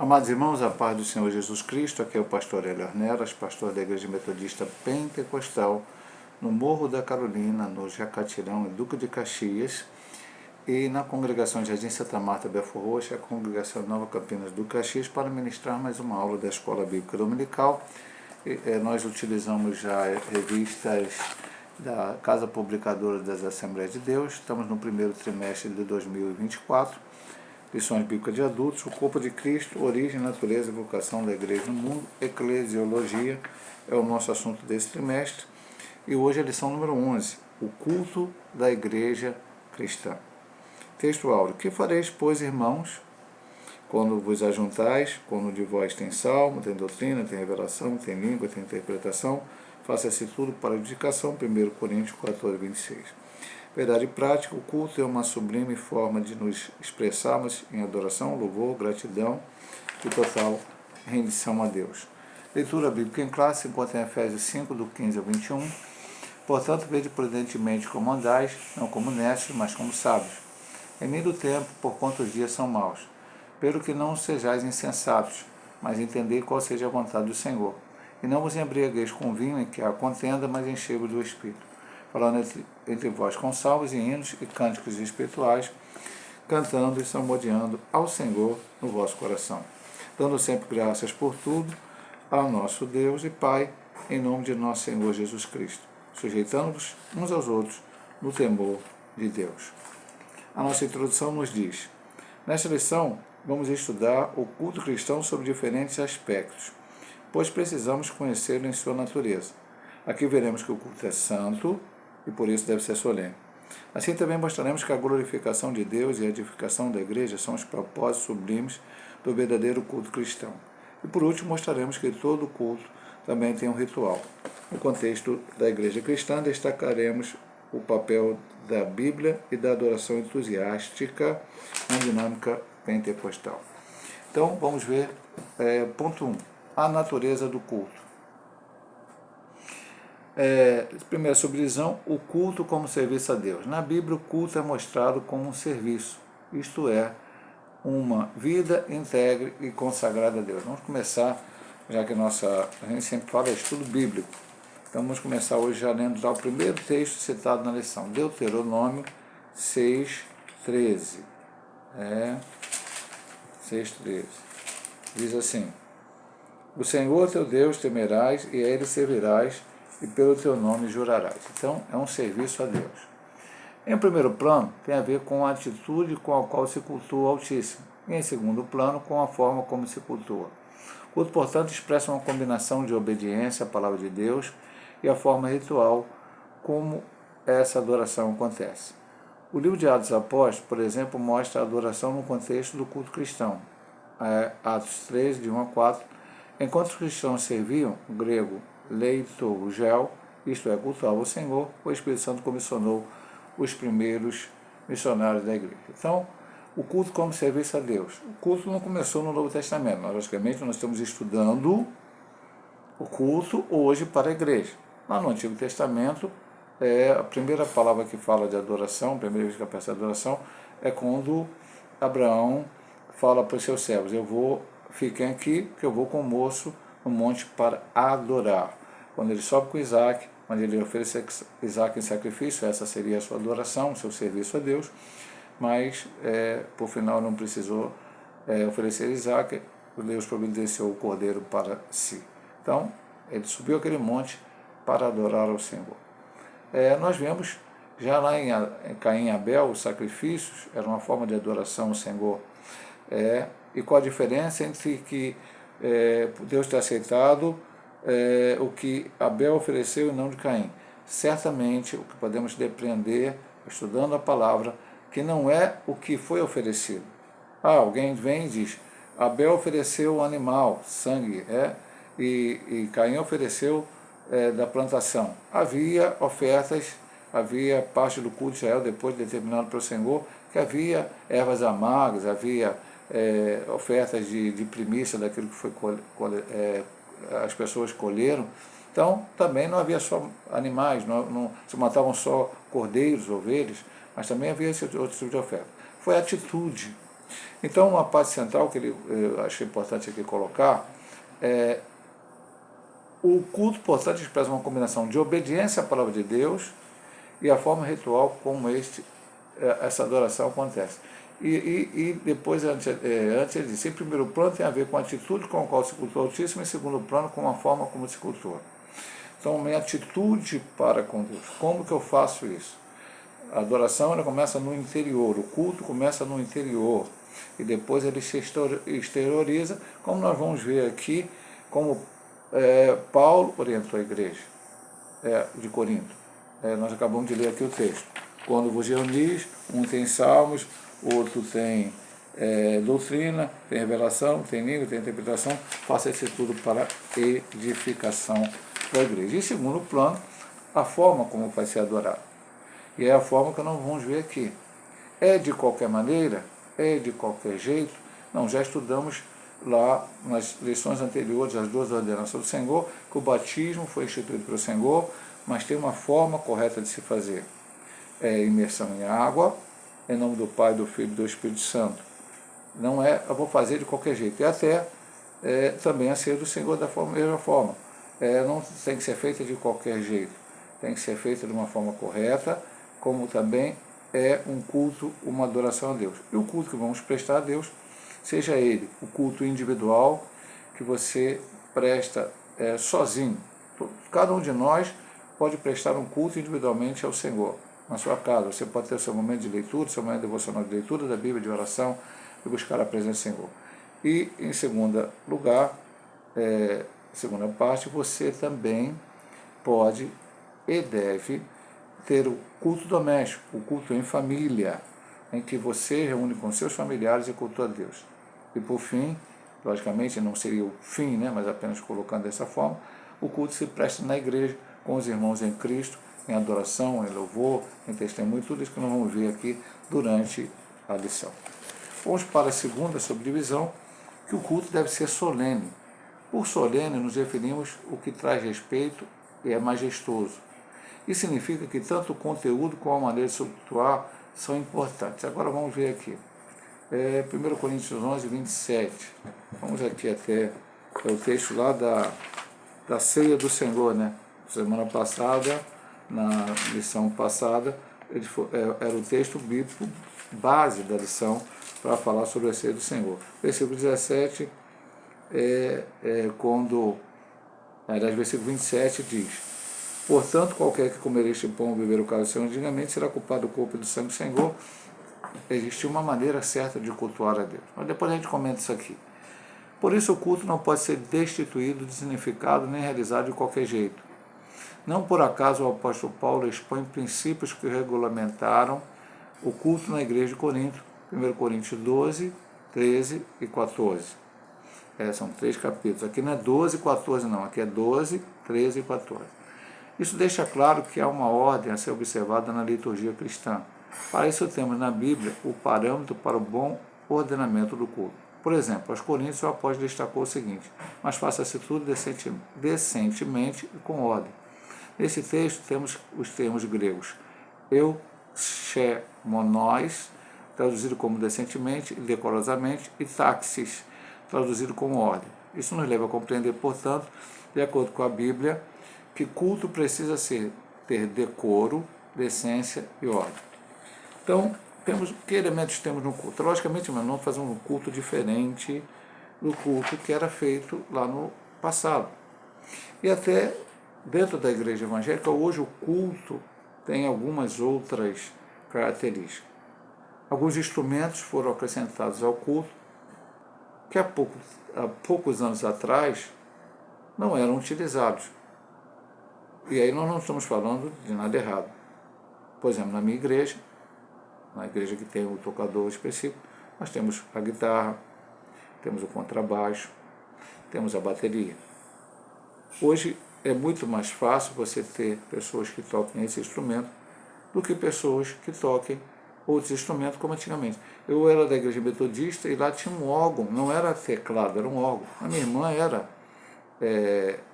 Amados irmãos, a paz do Senhor Jesus Cristo, aqui é o pastor Hélio Arnelas, pastor da Igreja Metodista Pentecostal, no Morro da Carolina, no Jacatirão, em Duque de Caxias, e na congregação Jardim Santa Marta, Belfor Roxo, a congregação Nova Campinas do Caxias, para ministrar mais uma aula da Escola Bíblica Dominical. Nós utilizamos já revistas da Casa Publicadora das Assembleias de Deus, estamos no primeiro trimestre de 2024, lições bíblicas de adultos, o corpo de Cristo, origem, natureza e vocação da igreja no mundo, eclesiologia é o nosso assunto desse trimestre, e hoje a lição número 11, o culto da igreja cristã. Texto áureo: que fareis, pois, irmãos, quando vos ajuntais, quando de vós tem salmo, tem doutrina, tem revelação, tem língua, tem interpretação, faça-se tudo para edificação. 1 Coríntios 14, 26. Verdade prática: o culto é uma sublime forma de nos expressarmos em adoração, louvor, gratidão e total rendição a Deus. Leitura bíblica em classe, enquanto em Efésios 5, do 15 ao 21. Portanto, vede prudentemente como andais, não como necios, mas como sábios, remindo o tempo, porquanto os dias são maus. Pelo que não sejais insensatos, mas entendei qual seja a vontade do Senhor. E não vos embriagueis com vinho em que há contenda, mas enchei-vos do Espírito, falando entre vós com salmos e hinos e cânticos espirituais, cantando e salmodiando ao Senhor no vosso coração, dando sempre graças por tudo ao nosso Deus e Pai, em nome de nosso Senhor Jesus Cristo, sujeitando-vos uns aos outros no temor de Deus. A nossa introdução nos diz: nesta lição, vamos estudar o culto cristão sob diferentes aspectos, pois precisamos conhecê-lo em sua natureza. Aqui veremos que o culto é santo e por isso deve ser solene. Assim também mostraremos que a glorificação de Deus e a edificação da igreja são os propósitos sublimes do verdadeiro culto cristão. E por último mostraremos que todo culto também tem um ritual. No contexto da igreja cristã, destacaremos o papel da Bíblia e da adoração entusiástica na dinâmica pentecostal. Então, vamos ver, ponto 1, a natureza do culto. Primeira subdivisão, o culto como serviço a Deus. Na Bíblia, o culto é mostrado como um serviço, isto é, uma vida íntegra e consagrada a Deus. Vamos começar, já que a gente sempre fala estudo bíblico. Então vamos começar hoje já lendo já o primeiro texto citado na lição, Deuteronômio 6,13. 6,13. Diz assim: o Senhor teu Deus temerás e a ele servirás, e pelo teu nome jurarás. Então é um serviço a Deus. Em primeiro plano, tem a ver com a atitude com a qual se cultua o Altíssimo. E em segundo plano, com a forma como se cultua. O culto, portanto, expressa uma combinação de obediência à palavra de Deus e a forma ritual como essa adoração acontece. O livro de Atos dos Apóstolos, por exemplo, mostra a adoração no contexto do culto cristão. Atos 3, de 1 a 4. Enquanto os cristãos serviam, o grego leiturgel, isto é, cultuavam o Senhor, o Espírito Santo comissionou os primeiros missionários da igreja. Então, o culto como serviço a Deus. O culto não começou no Novo Testamento. Logicamente, nós estamos estudando o culto hoje para a igreja. Lá no Antigo Testamento, a primeira palavra que fala de adoração, a primeira vez que aparece a adoração, é quando Abraão fala para os seus servos: fiquem aqui, que eu vou com o moço no monte para adorar. Quando ele sobe com Isaac, quando ele oferece Isaac em sacrifício, essa seria a sua adoração, o seu serviço a Deus, mas por final não precisou oferecer Isaac, Deus providenciou o cordeiro para si. Então, ele subiu aquele monte para adorar ao Senhor. Nós vemos, já lá em Caim e Abel, os sacrifícios eram uma forma de adoração ao Senhor. E qual a diferença entre que Deus ter aceitado o que Abel ofereceu e não de Caim? Certamente, o que podemos depreender, estudando a palavra, que não é o que foi oferecido. Alguém vem e diz: Abel ofereceu o animal, sangue, e Caim ofereceu da plantação. Havia ofertas, havia parte do culto de Israel, depois determinado pelo Senhor, que havia ervas amargas, havia ofertas de primícia daquilo que foi as pessoas colheram. Então, também não havia só animais, não se matavam só cordeiros, ovelhas, mas também havia esse outro tipo de oferta. Foi a atitude. Então, uma parte central que eu achei importante aqui colocar é o culto, portanto, expressa uma combinação de obediência à palavra de Deus e a forma ritual como essa adoração acontece. E depois, antes ele disse, em primeiro plano tem a ver com a atitude com a qual se cultua o Altíssimo, e em segundo plano com a forma como se cultua. Então, minha atitude para com Deus, como que eu faço isso? A adoração ela começa no interior, o culto começa no interior, e depois ele se exterioriza, como nós vamos ver aqui, como Paulo orientou a igreja de Corinto. Nós acabamos de ler aqui o texto. Quando vos reunis, um tem salmos, outro tem doutrina, tem revelação, tem língua, tem interpretação, faça isso tudo para edificação da igreja. E segundo plano, a forma como vai ser adorado. E é a forma que nós vamos ver aqui. É de qualquer maneira? É de qualquer jeito? Não, já estudamos lá nas lições anteriores, as duas ordenanças do Senhor, que o batismo foi instituído pelo Senhor, mas tem uma forma correta de se fazer. É imersão em água, em nome do Pai, do Filho e do Espírito Santo. Não é, eu vou fazer de qualquer jeito. E até também a ceia do Senhor da mesma forma. Não tem que ser feita de qualquer jeito. Tem que ser feita de uma forma correta, como também é um culto, uma adoração a Deus. E o culto que vamos prestar a Deus, seja ele o culto individual, que você presta sozinho. Cada um de nós pode prestar um culto individualmente ao Senhor. Na sua casa, você pode ter o seu momento de leitura, seu momento devocional de leitura da Bíblia, de oração, e buscar a presença do Senhor. E, em segundo lugar, segunda parte, você também pode e deve ter o culto doméstico, o culto em família, em que você reúne com seus familiares e cultua a Deus. E por fim, logicamente não seria o fim, mas apenas colocando dessa forma, o culto se presta na igreja, com os irmãos em Cristo, em adoração, em louvor, em testemunho, tudo isso que nós vamos ver aqui durante a lição. Vamos para a segunda subdivisão, que o culto deve ser solene. Por solene nos referimos o que traz respeito e é majestoso. Isso significa que tanto o conteúdo como a maneira de se cultuar são importantes. Agora vamos ver aqui. 1 Coríntios 11, 27. Vamos aqui até o texto lá da ceia do Senhor, Semana passada, na lição passada, era o texto bíblico base da lição para falar sobre a ceia do Senhor. Versículo 17, versículo 27 diz: portanto, qualquer que comer este pão ou beber o cálice do Senhor indignamente será culpado do corpo e do sangue do Senhor. Existe uma maneira certa de cultuar a Deus. Mas depois a gente comenta isso aqui. Por isso o culto não pode ser destituído, dessignificado, nem realizado de qualquer jeito. Não por acaso o apóstolo Paulo expõe princípios que regulamentaram o culto na igreja de Corinto, 1 Coríntios 12, 13 e 14. São 3 capítulos. Aqui não é 12 e 14 não, aqui é 12, 13 e 14. Isso deixa claro que há uma ordem a ser observada na liturgia cristã. Para isso temos na Bíblia o parâmetro para o bom ordenamento do culto. Por exemplo, aos Coríntios o apóstolo destacou o seguinte: mas faça-se tudo decentemente e com ordem. Nesse texto temos os termos gregos euchemonós, traduzido como decentemente e decorosamente, e taxis, traduzido como ordem. Isso nos leva a compreender, portanto, de acordo com a Bíblia, que culto precisa ter decoro, decência e ordem. Então, que elementos temos no culto? Logicamente, nós vamos fazer um culto diferente do culto que era feito lá no passado. E até dentro da igreja evangélica, hoje o culto tem algumas outras características. Alguns instrumentos foram acrescentados ao culto que há poucos anos atrás não eram utilizados. E aí nós não estamos falando de nada errado. Por exemplo, na minha igreja, na igreja que tem o tocador específico, nós temos a guitarra, temos o contrabaixo, temos a bateria. Hoje é muito mais fácil você ter pessoas que toquem esse instrumento do que pessoas que toquem outros instrumentos como antigamente. Eu era da igreja metodista e lá tinha um órgão, não era teclado, era um órgão. A minha irmã era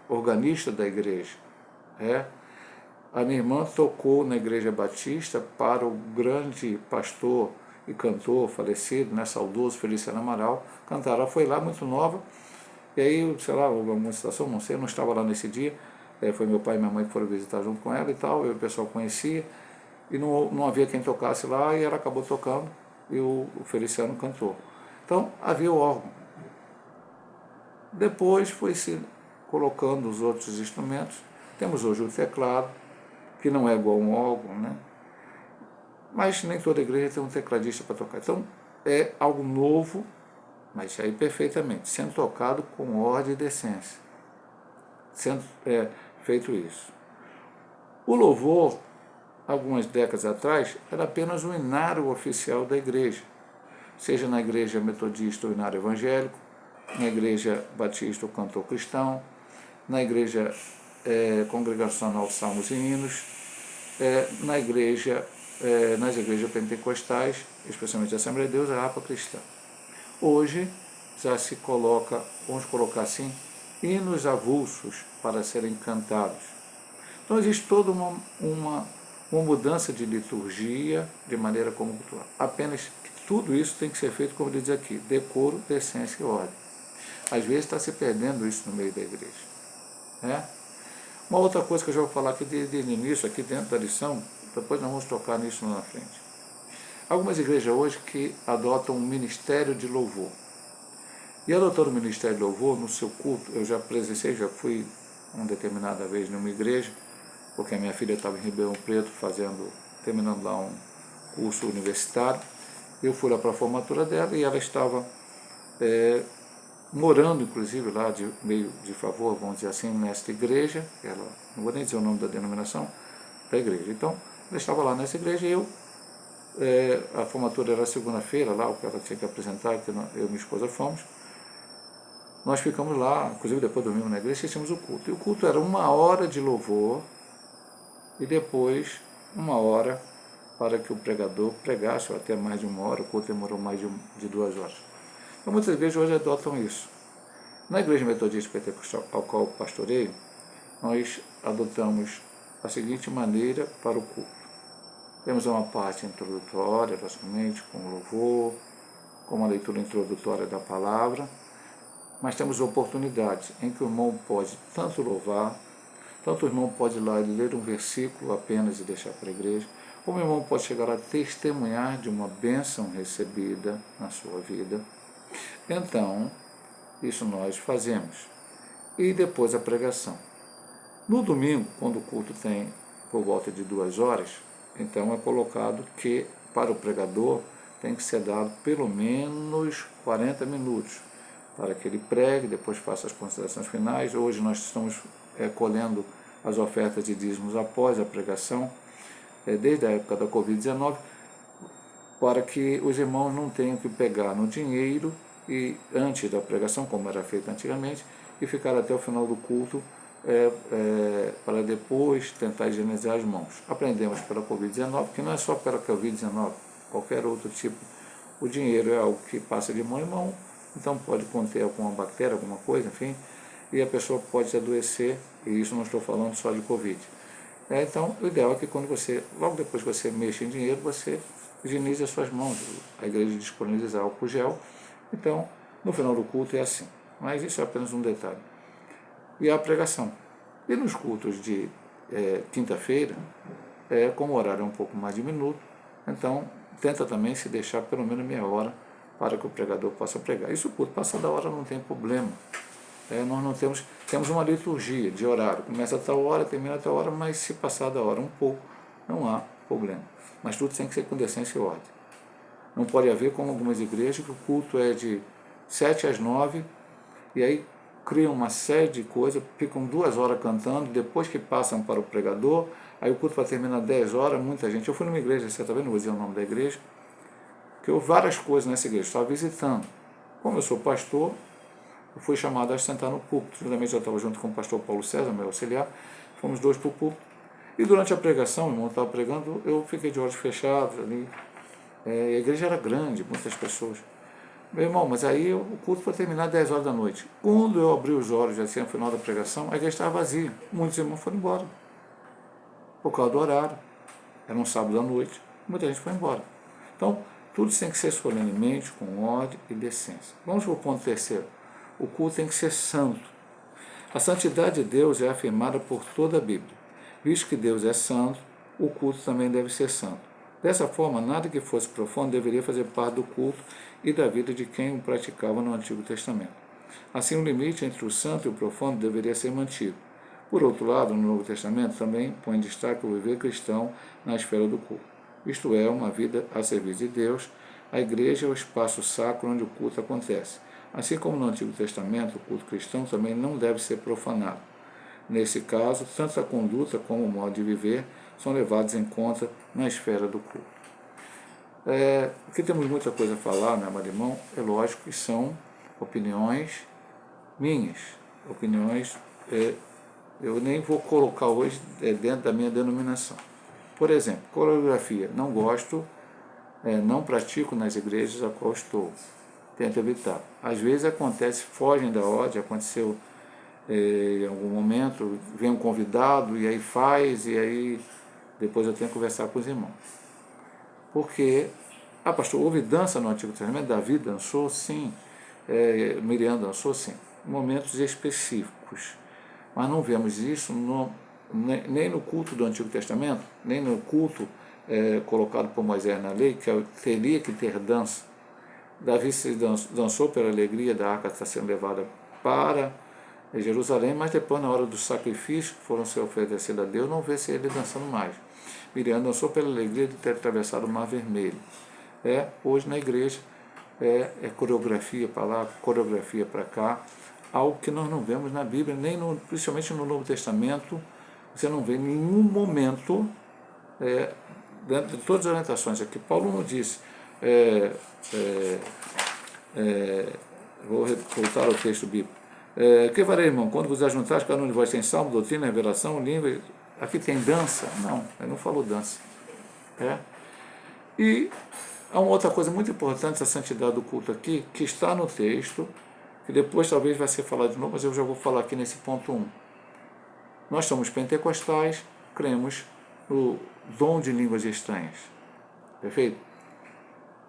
organista da igreja. A minha irmã tocou na igreja batista para o grande pastor e cantor falecido, né, saudoso Feliciano Amaral, cantaram. Ela foi lá muito nova, e aí, sei lá, alguma situação, não sei, eu não estava lá nesse dia, foi meu pai e minha mãe que foram visitar junto com ela e tal, e o pessoal conhecia, e não havia quem tocasse lá, e ela acabou tocando, e o Feliciano cantou. Então, havia o órgão. Depois foi se colocando os outros instrumentos. Temos hoje o teclado, que não é igual a um órgão, né? Mas nem toda igreja tem um tecladista para tocar. Então, é algo novo, mas aí perfeitamente, sendo tocado com ordem e decência. Sendo feito isso. O louvor, algumas décadas atrás, era apenas o inário oficial da igreja, seja na igreja metodista o inário evangélico, na igreja batista o cantor cristão, na igreja congregacional salmos e hinos, nas igrejas pentecostais, especialmente a Assembleia de Deus, a harpa cristã. Hoje já se coloca, vamos colocar assim, hinos avulsos para serem cantados. Então existe toda uma mudança de liturgia, de maneira como cultuar. Apenas que tudo isso tem que ser feito, como diz aqui, decoro, decência e ordem. Às vezes está se perdendo isso no meio da igreja. Né? Uma outra coisa que eu já vou falar aqui desde o início, aqui dentro da lição, depois nós vamos tocar nisso lá na frente. Algumas igrejas hoje que adotam um ministério de louvor. E adotando o ministério de louvor no seu culto, eu já presenciei, já fui uma determinada vez numa igreja, porque a minha filha estava em Ribeirão Preto terminando lá um curso universitário. Eu fui lá para a formatura dela e ela estava morando, inclusive, lá meio de favor, vamos dizer assim, nesta igreja. Ela, não vou nem dizer o nome da denominação da igreja. Então, ela estava lá nessa igreja e a formatura era segunda-feira, lá, o que ela tinha que apresentar, que eu e minha esposa fomos. Nós ficamos lá, inclusive depois dormimos na igreja, assistimos o culto. E o culto era 1 hora de louvor e depois 1 hora para que o pregador pregasse, ou até mais de 1 hora, o culto demorou mais de 2 horas. Então muitas igrejas hoje adotam isso. Na igreja metodista pentecostal ao qual eu pastoreio, nós adotamos a seguinte maneira para o culto. Temos uma parte introdutória, basicamente, com louvor, com uma leitura introdutória da palavra, mas temos oportunidades em que o irmão pode tanto louvar, tanto o irmão pode ir lá e ler um versículo apenas e deixar para a igreja, como o irmão pode chegar a testemunhar de uma bênção recebida na sua vida. Então, isso nós fazemos. E depois a pregação. No domingo, quando o culto tem por volta de 2 horas, então é colocado que para o pregador tem que ser dado pelo menos 40 minutos para que ele pregue, depois faça as considerações finais. Hoje nós estamos colhendo as ofertas de dízimos após a pregação, desde a época da Covid-19, para que os irmãos não tenham que pegar no dinheiro e antes da pregação, como era feito antigamente, e ficar até o final do culto para depois tentar higienizar as mãos. Aprendemos pela Covid-19, que não é só pela Covid-19, qualquer outro tipo. O dinheiro é algo que passa de mão em mão, então pode conter alguma bactéria, alguma coisa, enfim, e a pessoa pode adoecer, e isso não estou falando só de Covid. Então, o ideal é que quando logo depois que você mexe em dinheiro, você higienize as suas mãos. A igreja disponibiliza álcool gel, então, no final do culto é assim. Mas isso é apenas um detalhe. E a pregação. E nos cultos de quinta-feira, como o horário é um pouco mais diminuto, então tenta também se deixar pelo menos meia hora para que o pregador possa pregar. Isso o culto passar da hora não tem problema. Nós não temos uma liturgia de horário. Começa a tal hora, termina a tal hora, mas se passar da hora um pouco, não há problema. Mas tudo tem que ser com decência e ordem. Não pode haver, como algumas igrejas, que o culto é de 7 às 9, e aí criam uma série de coisas, ficam 2 horas cantando, depois que passam para o pregador, aí o culto vai terminar 10 horas, muita gente. Eu fui numa igreja, você está vendo, não vou dizer o nome da igreja, que houve várias coisas nessa igreja, estava visitando. Como eu sou pastor, eu fui chamado a sentar no púlpito. Juntamente eu estava junto com o pastor Paulo César, meu auxiliar, fomos 2 para o púlpito. E durante a pregação, o irmão estava pregando, eu fiquei de olhos fechados ali. A igreja era grande, muitas pessoas. Meu irmão, mas aí o culto foi terminar 10 horas da noite. Quando eu abri os olhos, já assim, no final da pregação, a igreja estava vazia. Muitos irmãos foram embora. Por causa do horário. Era um sábado à noite. Muita gente foi embora. Então, Tudo tem que ser solenemente, com ordem e decência. Vamos para o ponto terceiro. O culto tem que ser santo. A santidade de Deus é afirmada por toda a Bíblia. Visto que Deus é santo, o culto também deve ser santo. Dessa forma, nada que fosse profano deveria fazer parte do culto e da vida de quem o praticava no Antigo Testamento. Assim, o limite entre o santo e o profano deveria ser mantido. Por outro lado, no Novo Testamento também põe em destaque o viver cristão na esfera do culto. Isto é, uma vida a serviço de Deus. A igreja é o espaço sacro onde o culto acontece. Assim como no Antigo Testamento, o culto cristão também não deve ser profanado. Nesse caso, tanto a conduta como o modo de viver são levados em conta na esfera do culto. Aqui temos muita coisa a falar, meu amado irmão, é lógico que são opiniões minhas, opiniões, eu nem vou colocar hoje dentro da minha denominação. Por exemplo, coreografia, não gosto, não pratico nas igrejas a qual estou, tento evitar. Às vezes acontece, fogem da ordem, aconteceu em algum momento, vem um convidado e aí faz, e aí depois eu tenho que conversar com os irmãos. Porque, pastor, houve dança no Antigo Testamento? Davi dançou? Sim. Miriam dançou? Sim. Em momentos específicos. Mas não vemos isso nem no culto do Antigo Testamento, nem no culto colocado por Moisés na lei, que teria que ter dança. Davi se dançou pela alegria da arca estar sendo levada para Jerusalém, mas depois, na hora do sacrifício que foram ser oferecidos a Deus, não vê-se ele dançando mais. Miriam dançou pela alegria de ter atravessado o Mar Vermelho. Hoje na igreja coreografia para lá, coreografia para cá, algo que nós não vemos na Bíblia, principalmente no Novo Testamento. Você não vê em nenhum momento, dentro de todas as orientações aqui, Paulo não disse, vou voltar ao texto bíblico, que farei, irmão, quando vos ajuntares, cada um de vós tem salmo, doutrina, revelação, língua, aqui tem dança? Não, ele não falou dança. E há uma outra coisa muito importante da santidade do culto aqui, que está no texto, que depois talvez vai ser falado de novo, mas eu já vou falar aqui nesse ponto 1. Nós somos pentecostais, cremos no dom de línguas estranhas. Perfeito?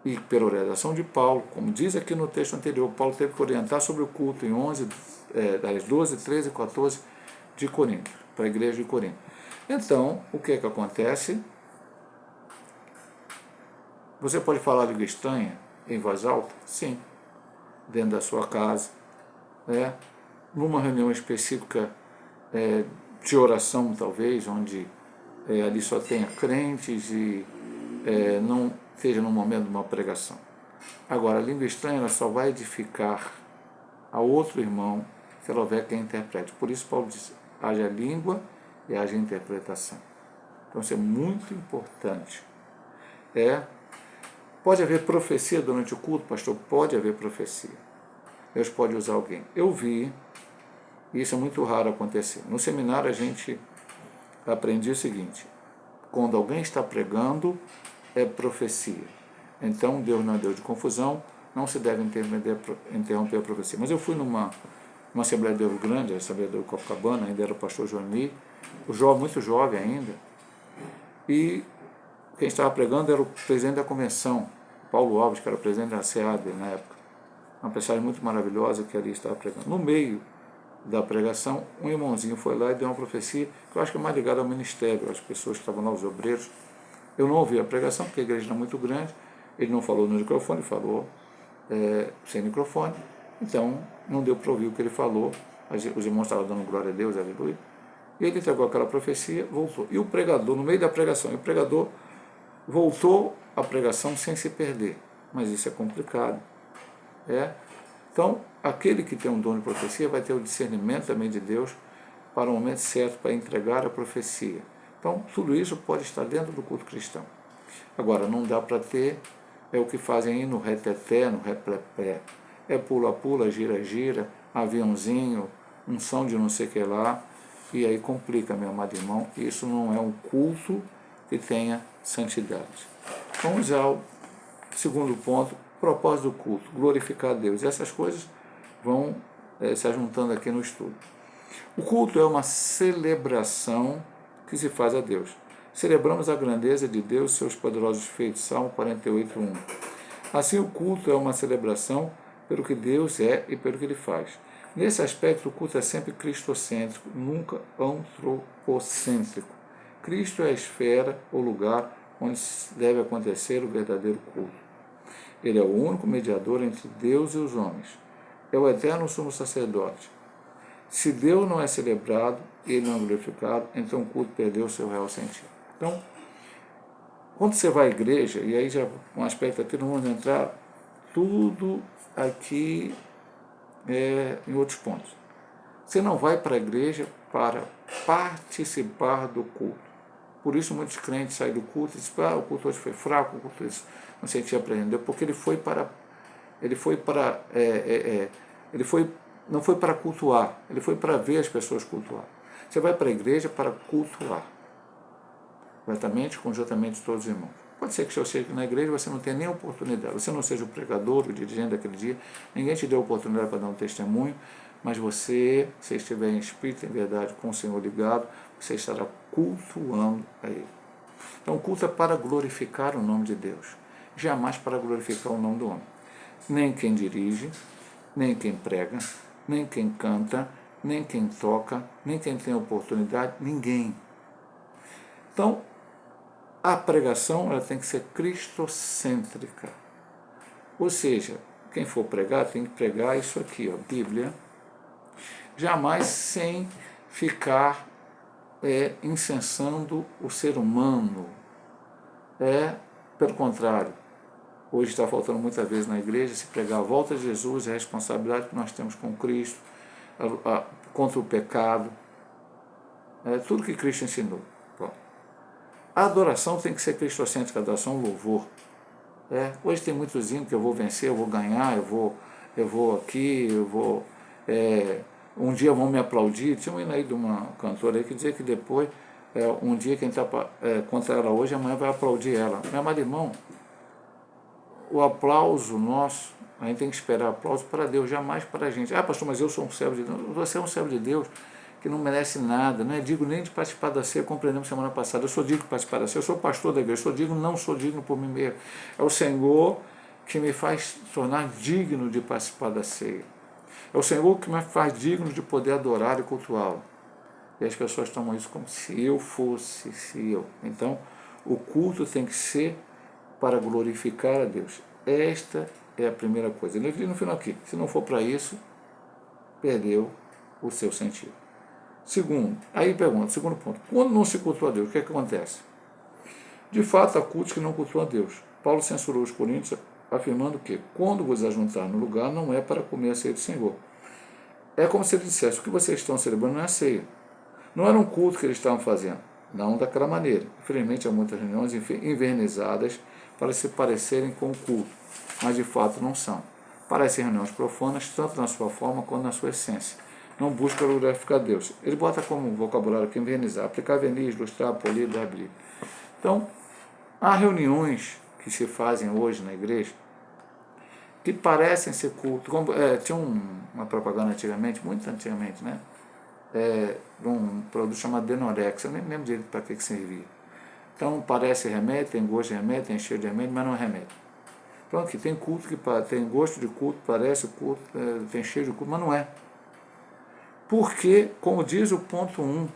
E pela orientação de Paulo, como diz aqui no texto anterior, Paulo teve que orientar sobre o culto em 12, 13 e 14 de Corinto, para a igreja de Corinto. Então, o que é que acontece? Você pode falar língua estranha em voz alta? Sim. Dentro da sua casa. Numa reunião específica de oração, talvez, onde ali só tenha crentes e não seja no momento de uma pregação. Agora, a língua estranha ela só vai edificar a outro irmão se ela houver quem interprete. Por isso Paulo diz, haja língua e haja interpretação. Então isso é muito importante. Pode haver profecia durante o culto, pastor? Pode haver profecia. Deus pode usar alguém. Eu vi, e isso é muito raro acontecer. No seminário a gente aprendia o seguinte, quando alguém está pregando, é profecia. Então Deus não é Deus de confusão, não se deve interromper a profecia. Mas eu fui numa Assembleia de Deus grande, a Assembleia de Deus Copacabana, ainda era o pastor Joani, muito jovem ainda, e quem estava pregando era o presidente da convenção, Paulo Alves, que era o presidente da SEAD na época. Uma mensagem muito maravilhosa que ali estava pregando. No meio da pregação, um irmãozinho foi lá e deu uma profecia, que eu acho que é mais ligada ao ministério, às pessoas que estavam lá, os obreiros. Eu não ouvi a pregação, porque a igreja era muito grande, ele não falou no microfone, falou sem microfone, então não deu para ouvir o que ele falou, os irmãos estavam dando glória a Deus, aleluia, e ele entregou aquela profecia, voltou. E o pregador, no meio da pregação, o pregador voltou à pregação sem se perder, mas isso é complicado. Então, aquele que tem um dom de profecia vai ter o discernimento também de Deus para o momento certo, para entregar a profecia. Então, tudo isso pode estar dentro do culto cristão. Agora, não dá para ter, o que fazem aí no reteté, no replepé. Pula-pula, gira-gira, aviãozinho, unção de não sei o que lá, e aí complica, meu amado irmão. Isso não é um culto que tenha santidade. Vamos ao segundo ponto, propósito do culto, glorificar a Deus. Essas coisas vão se juntando aqui no estudo. O culto é uma celebração que se faz a Deus. Celebramos a grandeza de Deus, seus poderosos feitos. Salmo 48:1. Assim, o culto é uma celebração pelo que Deus é e pelo que Ele faz. Nesse aspecto, o culto é sempre cristocêntrico, nunca antropocêntrico. Cristo é a esfera, o lugar onde deve acontecer o verdadeiro culto. Ele é o único mediador entre Deus e os homens. É o eterno sumo sacerdote. Se Deus não é celebrado, ele não é glorificado, então o culto perdeu o seu real sentido. Então, quando você vai à igreja, e aí já um aspecto aqui, não vamos entrar tudo aqui em outros pontos. Você não vai para a igreja para participar do culto. Por isso muitos crentes saem do culto e dizem, o culto hoje foi fraco, o culto hoje não sentia aprender, porque não foi para cultuar, ele foi para ver as pessoas cultuar. Você vai para a igreja para cultuar, completamente, conjuntamente todos os irmãos. Pode ser que se eu chegue na igreja você não tenha nem oportunidade, você não seja o pregador, o dirigente daquele dia, ninguém te deu oportunidade para dar um testemunho, mas você, se estiver em espírito, em verdade, com o Senhor ligado, você estará cultuando a Ele. Então o culto é para glorificar o nome de Deus, jamais para glorificar o nome do homem. Nem quem dirige, nem quem prega, nem quem canta, nem quem toca, nem quem tem oportunidade, ninguém. Então, a pregação ela tem que ser cristocêntrica. Ou seja, quem for pregar tem que pregar isso aqui, ó, Bíblia, jamais sem ficar incensando o ser humano. Pelo contrário, hoje está faltando muitas vezes na igreja se pregar a volta de Jesus e a responsabilidade que nós temos com Cristo, contra o pecado, tudo que Cristo ensinou. Bom, a adoração tem que ser cristocêntrica, a adoração, louvor. Hoje tem muitos hinos que eu vou vencer, eu vou ganhar, eu vou aqui, um dia vão me aplaudir. Tinha um hino aí de uma cantora aí que dizia que depois, um dia quem está contra ela hoje, amanhã vai aplaudir ela. Meu amado irmão, o aplauso nosso, a gente tem que esperar aplauso para Deus, jamais para a gente. Pastor, mas eu sou um servo de Deus. Você é um servo de Deus que não merece nada, não é digno nem de participar da ceia, compreendemos semana passada. Eu sou digno de participar da ceia, eu sou pastor da igreja, não sou digno por mim mesmo. É o Senhor que me faz tornar digno de participar da ceia. É o Senhor que me faz digno de poder adorar e cultuá-lo. E as pessoas tomam isso como se eu fosse, Então, o culto tem que ser para glorificar a Deus. Esta é a primeira coisa. Ele diz no final aqui, se não for para isso, perdeu o seu sentido. Segundo ponto, quando não se cultua a Deus, o que acontece? De fato, há cultos que não cultuam a Deus. Paulo censurou os coríntios, afirmando que, quando vos ajuntar no lugar, não é para comer a ceia do Senhor. É como se ele dissesse, o que vocês estão celebrando não é a ceia. Não era um culto que eles estavam fazendo, não daquela maneira. Infelizmente, há muitas reuniões envernizadas para se parecerem com o culto, mas de fato não são. Parecem reuniões profanas, tanto na sua forma quanto na sua essência. Não busca glorificar Deus. Ele bota como vocabulário aqui envernizar, aplicar verniz, ilustrar, polir, dar brilho. Então, há reuniões que se fazem hoje na igreja que parecem ser culto. Tinha uma propaganda antigamente, muito antigamente, né? De um produto chamado Denorex, eu nem lembro direito para que servia. Então parece remédio, tem gosto de remédio, tem cheiro de remédio, mas não é remédio. Então aqui tem culto que tem gosto de culto, parece culto, tem cheiro de culto, mas não é. Porque, como diz o ponto 1,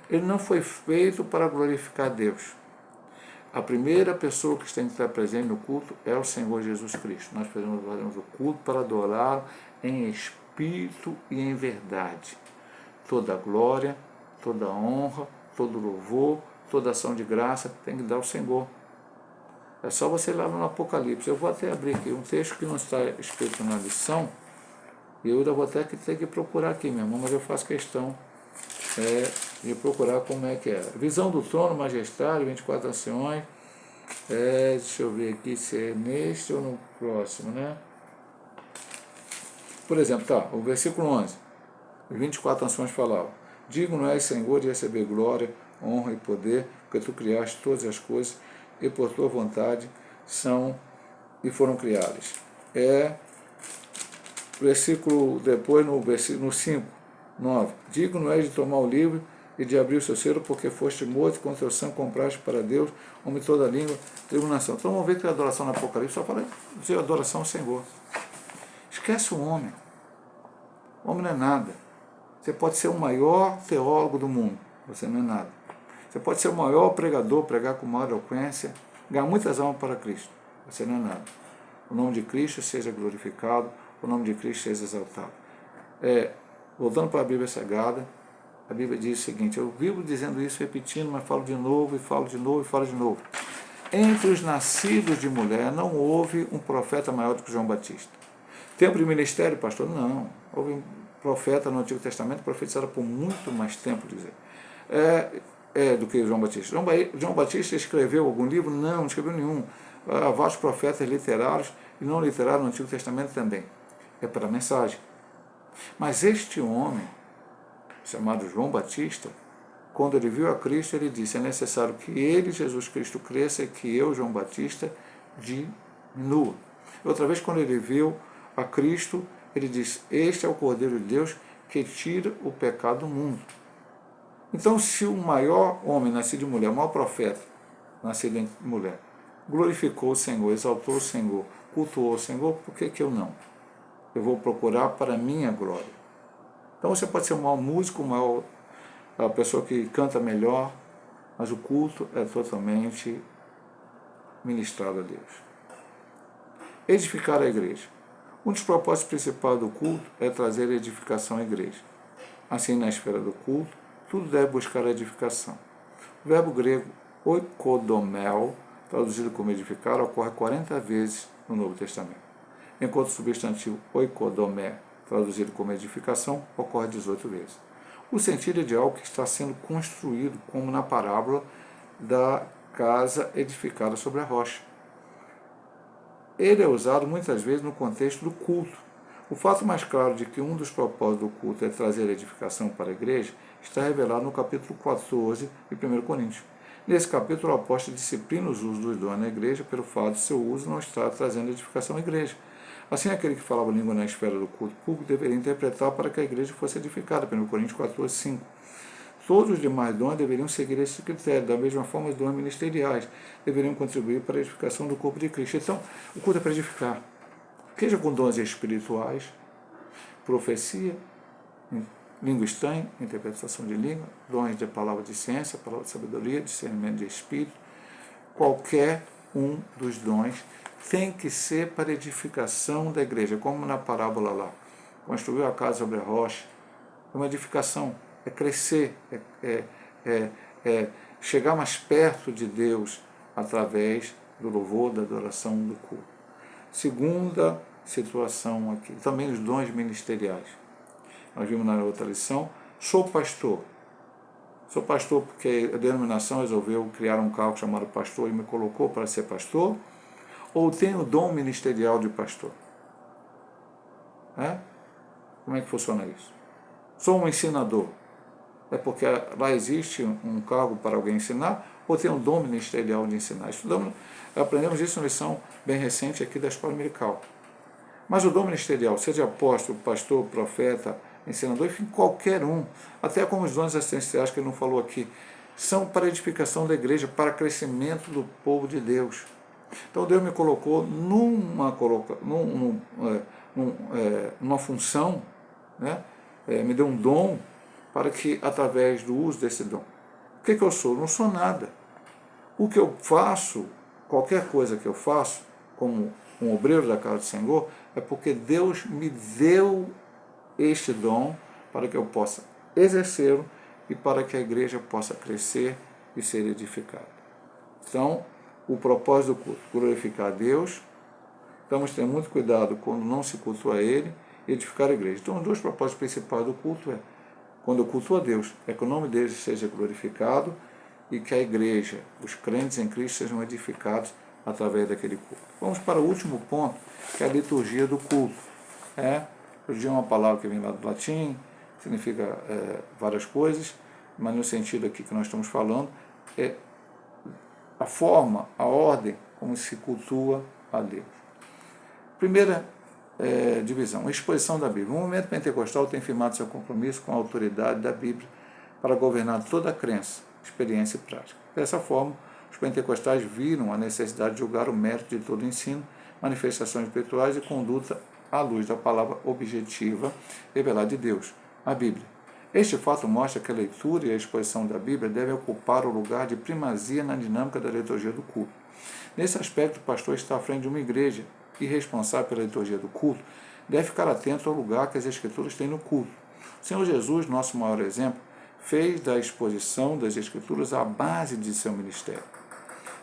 ele não foi feito para glorificar Deus. A primeira pessoa que tem que estar presente no culto é o Senhor Jesus Cristo. Nós fazemos o culto para adorar em espírito e em verdade. Toda glória, toda honra, todo louvor, toda ação de graça tem que dar ao Senhor. É só você ir lá no Apocalipse. Eu vou até abrir aqui um texto que não está escrito na lição, e eu ainda vou até ter que procurar aqui, meu irmão, mas eu faço questão de procurar como é que é. Visão do trono, majestade, 24 anciões. Deixa eu ver aqui se é neste ou no próximo, né? Por exemplo, o versículo 11. Os 24 anciões falavam: digno és, Senhor, de receber glória, honra e poder, porque tu criaste todas as coisas e por tua vontade são e foram criadas. Versículo depois, no 5, 9. Digno és de tomar o livro e de abrir o seu selo, porque foste morto, com teu sangue compraste para Deus, homem toda língua, tribo, nação. Então vamos ver que a adoração no Apocalipse só fala de adoração ao Senhor. Esquece o homem. O homem não é nada. Você pode ser o maior teólogo do mundo, você não é nada. Você pode ser o maior pregador, pregar com maior eloquência, ganhar muitas almas para Cristo, você não é nada. O nome de Cristo seja glorificado, o nome de Cristo seja exaltado. Voltando para a Bíblia Sagrada, a Bíblia diz o seguinte, eu vivo dizendo isso, repetindo, mas falo de novo, e falo de novo, e falo de novo. Entre os nascidos de mulher não houve um profeta maior do que João Batista. Tempo de ministério, pastor? Não. Houve um profeta no Antigo Testamento, profetizado por muito mais tempo, dizer. Do que João Batista. João Batista escreveu algum livro? Não escreveu nenhum. Há vários profetas literários e não literários no Antigo Testamento também. É para a mensagem. Mas este homem, chamado João Batista, quando ele viu a Cristo, ele disse, é necessário que ele, Jesus Cristo, cresça e que eu, João Batista, diminua. Outra vez, quando ele viu a Cristo, ele disse, este é o Cordeiro de Deus que tira o pecado do mundo. Então, se o maior homem nascido de mulher, o maior profeta nascido de mulher, glorificou o Senhor, exaltou o Senhor, cultuou o Senhor, por que eu não? Eu vou procurar para a minha glória. Então, você pode ser o maior músico, a pessoa que canta melhor, mas o culto é totalmente ministrado a Deus. Edificar a igreja. Um dos propósitos principais do culto é trazer edificação à igreja. Assim, na esfera do culto, tudo deve buscar a edificação. O verbo grego oikodomel, traduzido como edificar, ocorre 40 vezes no Novo Testamento, enquanto o substantivo oikodomé, traduzido como edificação, ocorre 18 vezes. O sentido é de algo que está sendo construído, como na parábola da casa edificada sobre a rocha. Ele é usado muitas vezes no contexto do culto. O fato mais claro de que um dos propósitos do culto é trazer edificação para a igreja está revelado no capítulo 14 de 1 Coríntios. Nesse capítulo, o apóstolo disciplina os usos dos dons na igreja pelo fato de seu uso não estar trazendo edificação à igreja. Assim, aquele que falava língua na esfera do culto público deveria interpretar para que a igreja fosse edificada, 1 Coríntios 14, 5. Todos os demais dons deveriam seguir esse critério, da mesma forma os dons ministeriais deveriam contribuir para a edificação do corpo de Cristo. Então, o culto é para edificar. Seja com dons espirituais, profecia, língua estranha, interpretação de língua, dons de palavra de ciência, palavra de sabedoria, discernimento de espírito, qualquer um dos dons tem que ser para edificação da igreja, como na parábola lá. Construiu a casa sobre a rocha, é uma edificação, é crescer, é chegar mais perto de Deus através do louvor, da adoração, do culto. Segunda situação aqui, também os dons ministeriais. Nós vimos na outra lição, sou pastor. Sou pastor porque a denominação resolveu criar um cargo chamado pastor e me colocou para ser pastor, ou tenho o dom ministerial de pastor? Como é que funciona isso? Sou um ensinador. É porque lá existe um cargo para alguém ensinar, ou tem um dom ministerial de ensinar? Aprendemos isso na lição bem recente aqui da Escola Dominical. Mas o dom ministerial, seja apóstolo, pastor, profeta, ensinador, enfim, qualquer um, até como os dons assistenciais que ele não falou aqui, são para edificação da igreja, para crescimento do povo de Deus. Então Deus me colocou numa função, me deu um dom para que, através do uso desse dom, o que eu sou? Não sou nada. O que eu faço, qualquer coisa que eu faço, como um obreiro da casa do Senhor, é porque Deus me deu este dom para que eu possa exercê-lo e para que a igreja possa crescer e ser edificada. Então, o propósito do culto, glorificar a Deus. Estamos tendo muito cuidado quando não se cultua a Ele e edificar a igreja. Então, os dois propósitos principais do culto quando eu cultuo a Deus, é que o nome dele seja glorificado e que a igreja, os crentes em Cristo, sejam edificados através daquele culto. Vamos para o último ponto, que é a liturgia do culto. Liturgia é uma palavra que vem lá do latim, significa várias coisas, mas no sentido aqui que nós estamos falando, é a forma, a ordem como se cultua a Deus. Primeira divisão, a exposição da Bíblia. O movimento pentecostal tem firmado seu compromisso com a autoridade da Bíblia para governar toda a crença, experiência e prática. Dessa forma, os pentecostais viram a necessidade de julgar o mérito de todo o ensino, manifestações espirituais e conduta à luz da palavra objetiva revelada de Deus, a Bíblia. Este fato mostra que a leitura e a exposição da Bíblia devem ocupar o lugar de primazia na dinâmica da liturgia do culto. Nesse aspecto, o pastor está à frente de uma igreja e responsável pela liturgia do culto deve ficar atento ao lugar que as Escrituras têm no culto. O Senhor Jesus, nosso maior exemplo, fez da exposição das Escrituras a base de seu ministério.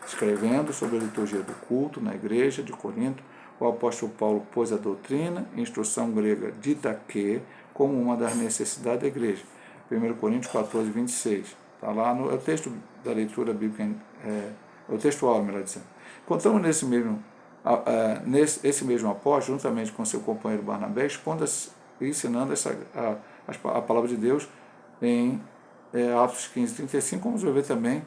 Escrevendo sobre a liturgia do culto na igreja de Corinto, o apóstolo Paulo pôs a doutrina e instrução grega didaquê como uma das necessidades da igreja. 1 Coríntios 14, 26. Está lá no texto da leitura bíblica, o textual, melhor dizendo. Contamos esse mesmo apóstolo, juntamente com seu companheiro Barnabé, expondo e ensinando a palavra de Deus em Atos 15, 35, como vamos ver também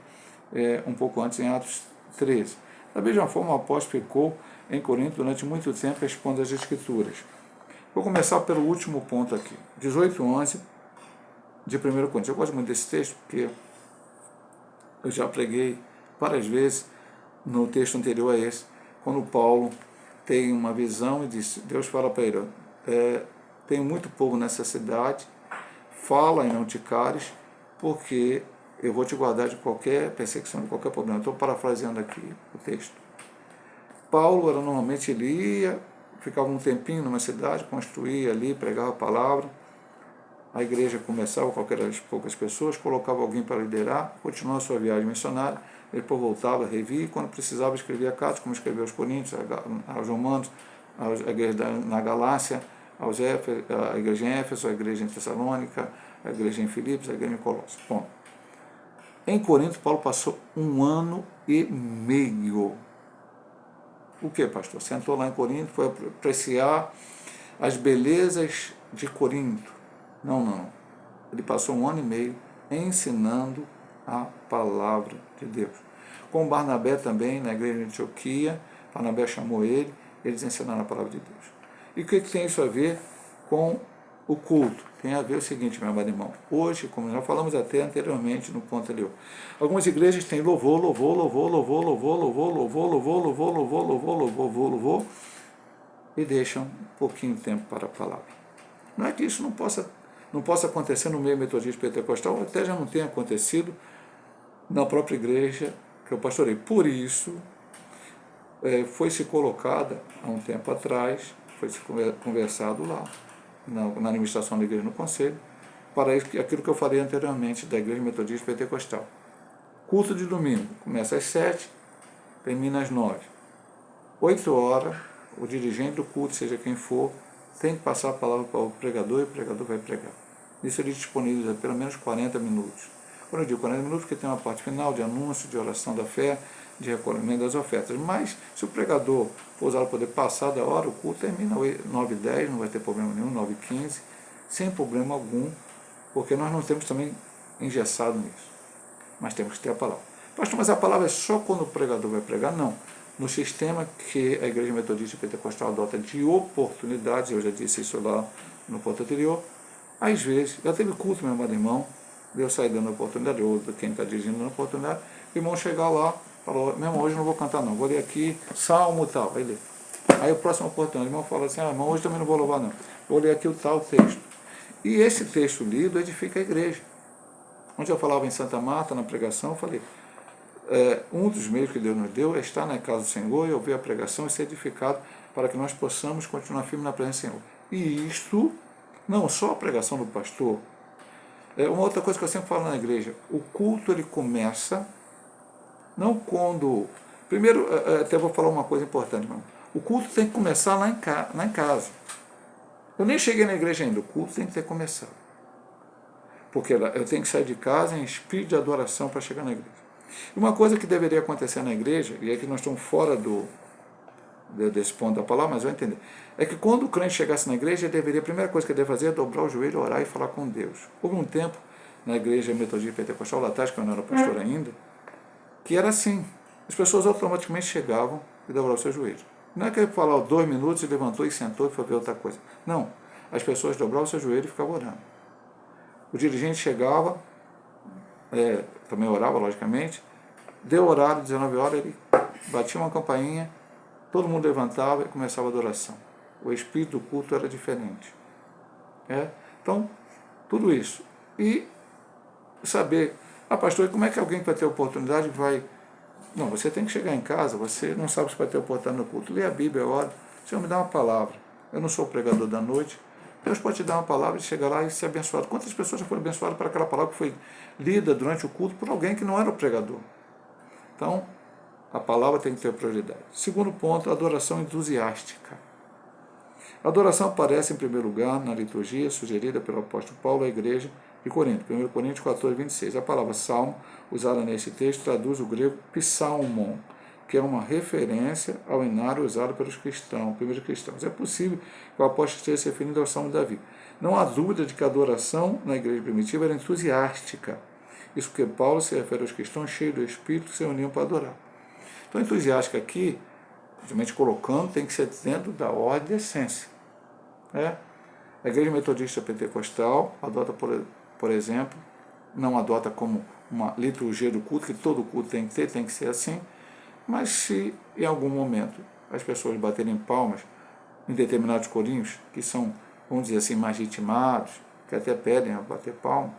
um pouco antes em Atos 13. Da mesma forma, o apóstolo ficou em Corinto durante muito tempo expondo as Escrituras. Vou começar pelo último ponto aqui, 18:11 de 1 Coríntios. Eu gosto muito desse texto porque eu já preguei várias vezes no texto anterior a esse, quando Paulo tem uma visão e diz, Deus fala para ele, tem muito povo nessa cidade, fala e não te cares, porque eu vou te guardar de qualquer perseguição, de qualquer problema. Estou parafraseando aqui o texto. Paulo normalmente ele ia, ficava um tempinho numa cidade, construía ali, pregava a palavra, a igreja começava com aquelas poucas pessoas, colocava alguém para liderar, continuava a sua viagem missionária, ele depois voltava, revia, e quando precisava escrevia cartas, como escreveu aos Coríntios, aos Romanos, à igreja na Galácia, a igreja em Éfeso, a igreja em Tessalônica, a igreja em Filipos, a igreja em Colossos. Bom, em Corinto, Paulo passou 1 ano e meio. O que, pastor? Sentou lá em Corinto, foi apreciar as belezas de Corinto. Não. Ele passou 1 ano e meio ensinando a palavra de Deus. Com Barnabé também, na igreja de Antioquia, Barnabé chamou ele, eles ensinaram a palavra de Deus. E o que tem isso a ver com o culto? Tem a ver o seguinte, meu amado irmão. Hoje, como já falamos até anteriormente no ponto anterior, algumas igrejas têm louvor, e deixam um pouquinho de tempo para a palavra. Não é que isso não possa acontecer no meio metodista pentecostal, até já não tenha acontecido na própria igreja que eu pastorei. Por isso, foi-se colocada há um tempo atrás, foi-se conversado lá, na administração da igreja no conselho, para aquilo que eu falei anteriormente da igreja metodista pentecostal. Culto de domingo, começa às 7, termina às 9. 8 horas, o dirigente do culto, seja quem for, tem que passar a palavra para o pregador e o pregador vai pregar. Isso ele disponibiliza pelo menos 40 minutos. Quando eu digo 40 minutos, porque tem uma parte final de anúncio, de oração da fé, de recolhimento das ofertas. Mas, se o pregador for usado para poder passar da hora, o culto termina 9h10, não vai ter problema nenhum, 9h15, sem problema algum, porque nós não temos também engessado nisso. Mas temos que ter a palavra. Pastor, mas a palavra é só quando o pregador vai pregar? Não. No sistema que a Igreja Metodista Pentecostal adota de oportunidades, eu já disse isso lá no ponto anterior, às vezes, já teve culto, meu amado irmão, Deus sai dando a oportunidade, ou quem está dirigindo dando a oportunidade, o irmão chegar lá, falou, meu irmão, hoje não vou cantar não, vou ler aqui, salmo tal, vai ler. Aí a próxima oportunidade, o irmão fala assim, irmão, hoje também não vou louvar não, vou ler aqui o tal texto. E esse texto lido edifica a igreja. Onde eu falava em Santa Marta, na pregação, eu falei, um dos meios que Deus nos deu é estar na casa do Senhor e ouvir a pregação e ser edificado para que nós possamos continuar firme na presença do Senhor. E isto, não só a pregação do pastor, uma outra coisa que eu sempre falo na igreja, o culto ele começa, não quando... Primeiro, até vou falar uma coisa importante, irmão. O culto tem que começar lá em casa. Eu nem cheguei na igreja ainda, o culto tem que ter começado. Porque eu tenho que sair de casa em espírito de adoração para chegar na igreja. E uma coisa que deveria acontecer na igreja, e aqui nós estamos fora desse ponto da palavra, mas vai entender, é que quando o crente chegasse na igreja, a primeira coisa que ele deveria fazer é dobrar o joelho, orar e falar com Deus. Houve um tempo, na igreja metodista pentecostal, lá atrás, que eu não era pastor ainda, que era assim, as pessoas automaticamente chegavam e dobravam o seu joelho. Não é que ele falava 2 minutos e levantou e sentou e foi ver outra coisa. Não, as pessoas dobravam o seu joelho e ficavam orando. O dirigente chegava, também orava, logicamente. Deu horário, 19 horas, ele batia uma campainha, todo mundo levantava e começava a adoração. O espírito do culto era diferente. Então, tudo isso. E saber, pastor, como é que alguém que vai ter oportunidade vai... Não, você tem que chegar em casa, você não sabe se vai ter oportunidade no culto. Lê a Bíblia, ora, Senhor, me dá uma palavra. Eu não sou o pregador da noite. Deus pode te dar uma palavra e chegar lá e ser abençoado. Quantas pessoas já foram abençoadas por aquela palavra que foi lida durante o culto por alguém que não era o pregador? Então, a palavra tem que ter prioridade. Segundo ponto, a adoração entusiástica. A adoração aparece em primeiro lugar na liturgia sugerida pelo apóstolo Paulo à igreja de Corinto, 1 Coríntios 14, 26. A palavra salmo, usada nesse texto, traduz o grego psalmon, que é uma referência ao inário usado pelos cristãos, primeiros cristãos. É possível que o apóstolo esteja se referindo ao Salmo de Davi. Não há dúvida de que a adoração na igreja primitiva era entusiástica. Isso porque Paulo se refere aos cristãos cheios do Espírito que se uniam para adorar. Então, entusiástica aqui, obviamente colocando, tem que ser dentro da ordem de essência. A igreja metodista pentecostal adota, por exemplo, não adota como uma liturgia do culto, que todo culto tem que ter, tem que ser assim, mas se em algum momento as pessoas baterem palmas em determinados corinhos, que são, vamos dizer assim, mais ritmados, que até pedem a bater palma,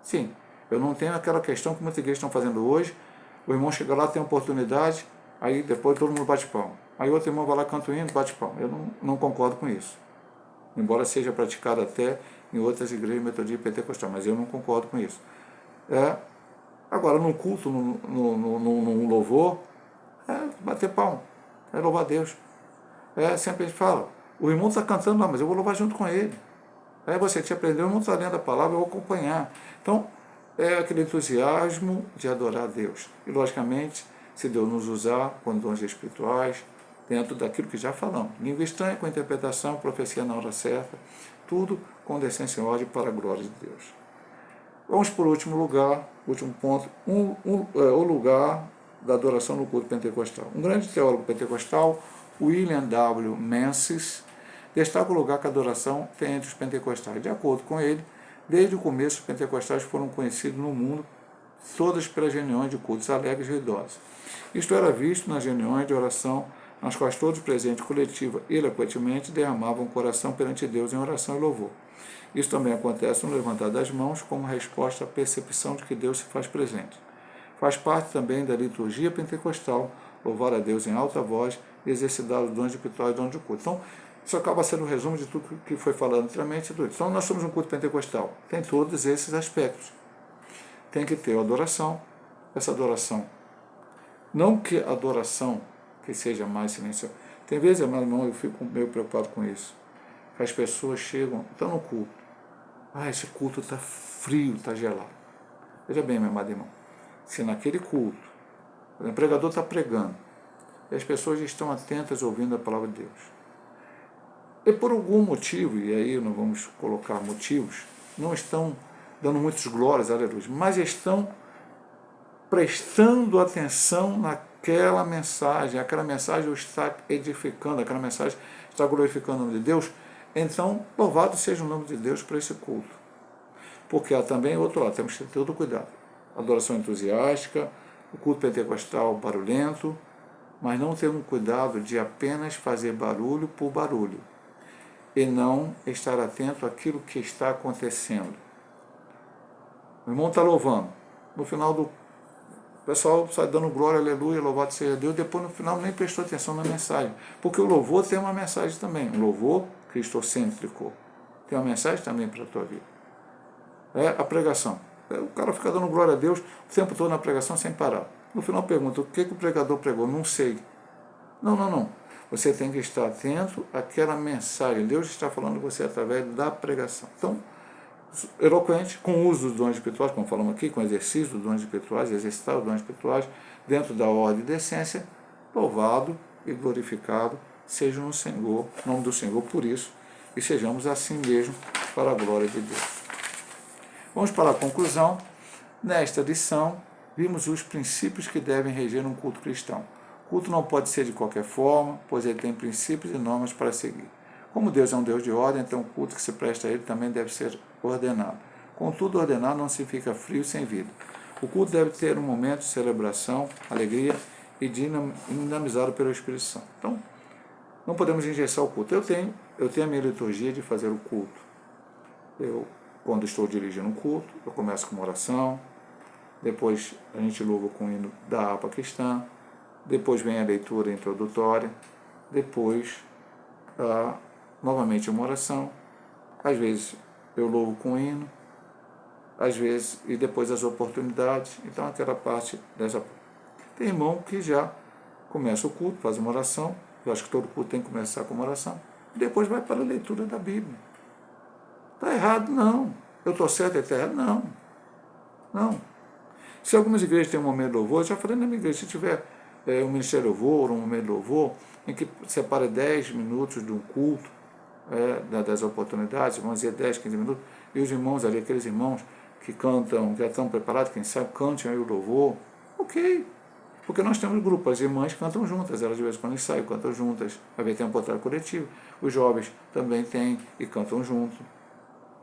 sim, eu não tenho aquela questão que muitas igrejas estão fazendo hoje, o irmão chega lá, tem oportunidade, aí depois todo mundo bate palma. Aí outro irmão vai lá, canta o hino, bate palma. Eu não concordo com isso. Embora seja praticado até em outras igrejas metodistas e pentecostais, mas eu não concordo com isso. Agora, num culto, num louvor, bater palma, louvar a Deus. Sempre a gente fala, o irmão está cantando lá, mas eu vou louvar junto com ele. Você te aprendeu, o irmão está lendo a palavra, eu vou acompanhar. Então, é aquele entusiasmo de adorar a Deus. E, logicamente, se Deus nos usar com dons espirituais, dentro daquilo que já falamos, língua estranha com interpretação, profecia na hora certa, tudo com decência e ordem para a glória de Deus. Vamos por último lugar, último ponto, o lugar da adoração no culto pentecostal. Um grande teólogo pentecostal, William W. Menzies, destaca o lugar que a adoração tem entre os pentecostais. De acordo com ele, desde o começo os pentecostais foram conhecidos no mundo todas pelas reuniões de cultos alegres e ruidosas. Isto era visto nas reuniões de oração, nas quais todos presentes, coletiva e eloquentemente, derramavam o coração perante Deus em oração e louvor. Isso também acontece no levantar das mãos como resposta à percepção de que Deus se faz presente. Faz parte também da liturgia pentecostal louvar a Deus em alta voz e exercitar os dons de espiritual e dons de culto. Então, isso acaba sendo um resumo de tudo que foi falado anteriormente. Então, nós somos um culto pentecostal. Tem todos esses aspectos. Tem que ter a adoração. Essa adoração, não que a adoração que seja mais silenciosa. Tem vezes, meu irmão, eu fico meio preocupado com isso. As pessoas chegam, estão no culto. Esse culto está frio, está gelado. Veja bem, meu amado irmão, se naquele culto, o pregador está pregando, e as pessoas estão atentas ouvindo a palavra de Deus, e por algum motivo, e aí não vamos colocar motivos, não estão dando muitas glórias, aleluia, mas estão prestando atenção naquela mensagem está edificando, aquela mensagem está glorificando o nome de Deus, então louvado seja o nome de Deus para esse culto. Porque há também outro lado, temos que ter todo cuidado. Adoração entusiástica, o culto pentecostal barulhento, mas não temos cuidado de apenas fazer barulho por barulho e não estar atento àquilo que está acontecendo. O irmão está louvando, no final do o pessoal sai dando glória, aleluia, louvado seja Deus, depois no final nem prestou atenção na mensagem, porque o louvor tem uma mensagem também, um louvor cristocêntrico, tem uma mensagem também para a tua vida. A pregação, o cara fica dando glória a Deus o tempo todo na pregação sem parar, no final pergunta, o que o pregador pregou? Não sei. Não, você tem que estar atento àquela mensagem, Deus está falando com você através da pregação. Então, eloquente, com o uso dos dons espirituais, como falamos aqui, com exercício dos dons espirituais, exercitar os dons espirituais, dentro da ordem de essência, louvado e glorificado seja no Senhor, no nome do Senhor, por isso, e sejamos assim mesmo, para a glória de Deus. Vamos para a conclusão. Nesta lição, vimos os princípios que devem reger um culto cristão. O culto não pode ser de qualquer forma, pois ele tem princípios e normas para seguir. Como Deus é um Deus de ordem, então o culto que se presta a Ele também deve ser ordenado. Contudo, ordenado não significa frio sem vida. O culto deve ter um momento de celebração, alegria e dinamizado pelo Espírito Santo. Então, não podemos engessar o culto. Eu tenho a minha liturgia de fazer o culto. Quando estou dirigindo um culto, eu começo com uma oração, depois a gente louva com o hino da harpa cristã, depois vem a leitura introdutória, depois novamente uma oração, às vezes eu louvo com o hino, às vezes, e depois as oportunidades. Então aquela parte dessa. Tem irmão que já começa o culto, faz uma oração, eu acho que todo culto tem que começar com uma oração, e depois vai para a leitura da Bíblia. Está errado? Não. Eu estou certo e está errado? Não. Não. Se algumas igrejas têm um momento de louvor, eu já falei na minha igreja, se tiver um ministério de louvor, um momento de louvor, em que separa 10 minutos de um culto, das oportunidades, vamos dizer 10, 15 minutos, e os irmãos ali, aqueles irmãos que cantam, já estão preparados, quem sabe, cantem aí o louvor, ok. Porque nós temos grupos, as irmãs cantam juntas, elas de vez em quando ensaiam, cantam juntas, vai ver tem um portal coletivo, os jovens também têm e cantam junto,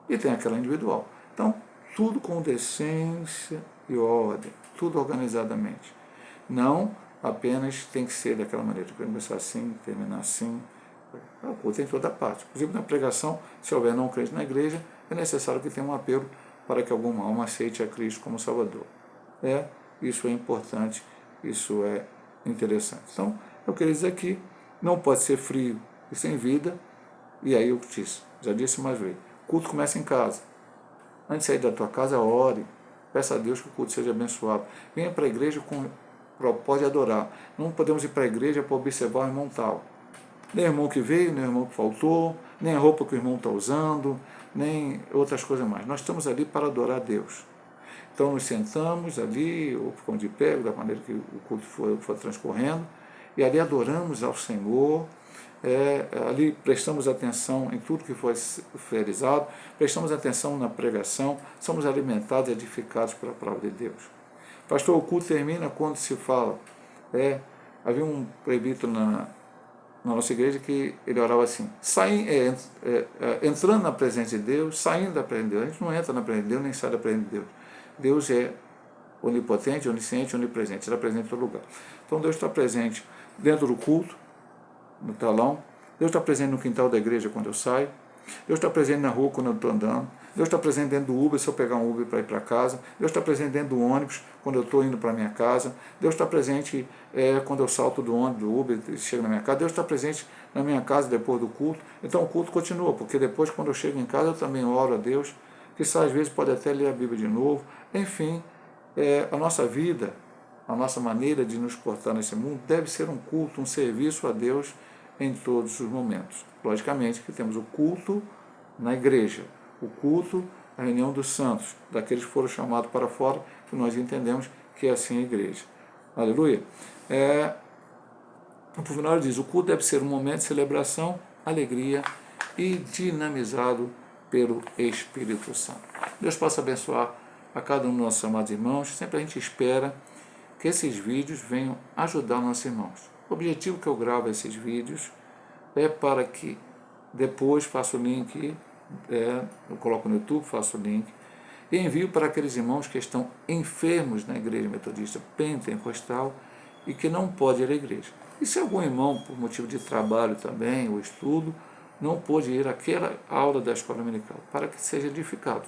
e tem aquela individual. Então, tudo com decência e ordem, tudo organizadamente. Não apenas tem que ser daquela maneira, começar assim, terminar assim. O culto tem toda parte. Inclusive na pregação, se houver não crente na igreja, é necessário que tenha um apelo para que alguma alma aceite a Cristo como Salvador. Isso é importante, isso é interessante. Então, eu queria dizer que não pode ser frio e sem vida, e aí eu disse, já disse mais vezes, o culto começa em casa. Antes de sair da tua casa, ore, peça a Deus que o culto seja abençoado. Venha para a igreja com o propósito de adorar. Não podemos ir para a igreja para observar o irmão tal. Nem o irmão que veio, nem o irmão que faltou, nem a roupa que o irmão está usando, nem outras coisas mais. Nós estamos ali para adorar a Deus. Então nos sentamos ali, ou ficamos de pé, da maneira que o culto for transcorrendo, e ali adoramos ao Senhor, ali prestamos atenção em tudo que foi realizado, prestamos atenção na pregação, somos alimentados e edificados pela palavra de Deus. Pastor, o culto termina quando se fala. Havia um presbítero na nossa igreja que ele orava assim, entrando na presença de Deus, saindo da presença de Deus. A gente não entra na presença de Deus, nem sai da presença de Deus. Deus é onipotente, onisciente, onipresente, está presente em todo lugar. Então Deus está presente dentro do culto, no telão, Deus está presente no quintal da igreja quando eu saio, Deus está presente na rua quando eu estou andando, Deus está presente dentro do Uber se eu pegar um Uber para ir para casa, Deus está presente dentro do ônibus quando eu estou indo para a minha casa, Deus está presente quando eu salto do ônibus, do Uber e chego na minha casa, Deus está presente na minha casa depois do culto. Então o culto continua, porque depois quando eu chego em casa eu também oro a Deus, que às vezes pode até ler a Bíblia de novo. Enfim, a nossa vida, a nossa maneira de nos portar nesse mundo deve ser um culto, um serviço a Deus em todos os momentos. Logicamente que temos o culto na igreja, o culto, a reunião dos santos, daqueles que foram chamados para fora, que nós entendemos que é assim a igreja. Aleluia. No final ele diz, o culto deve ser um momento de celebração, alegria e dinamizado pelo Espírito Santo. Deus possa abençoar a cada um dos nossos amados irmãos. Sempre a gente espera que esses vídeos venham ajudar nossos irmãos. O objetivo que eu gravo esses vídeos é para que depois faça o link, eu coloco no YouTube, faço o link, e envio para aqueles irmãos que estão enfermos na igreja metodista pentecostal e que não pode ir à igreja. E se algum irmão, por motivo de trabalho também, ou estudo, não pôde ir àquela aula da escola dominical, para que seja edificado.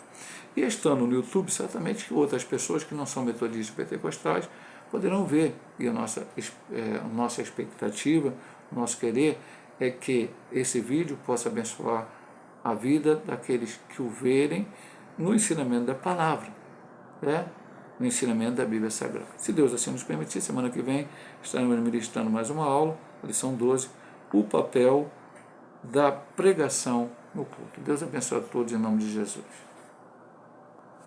E estando no YouTube, certamente que outras pessoas que não são metodistas pentecostais poderão ver. E a nossa expectativa, o nosso querer é que esse vídeo possa abençoar a vida daqueles que o verem no ensinamento da palavra, no ensinamento da Bíblia Sagrada. Se Deus assim nos permitir, semana que vem estaremos ministrando mais uma aula, lição 12, o papel da pregação no culto. Deus abençoe a todos em nome de Jesus.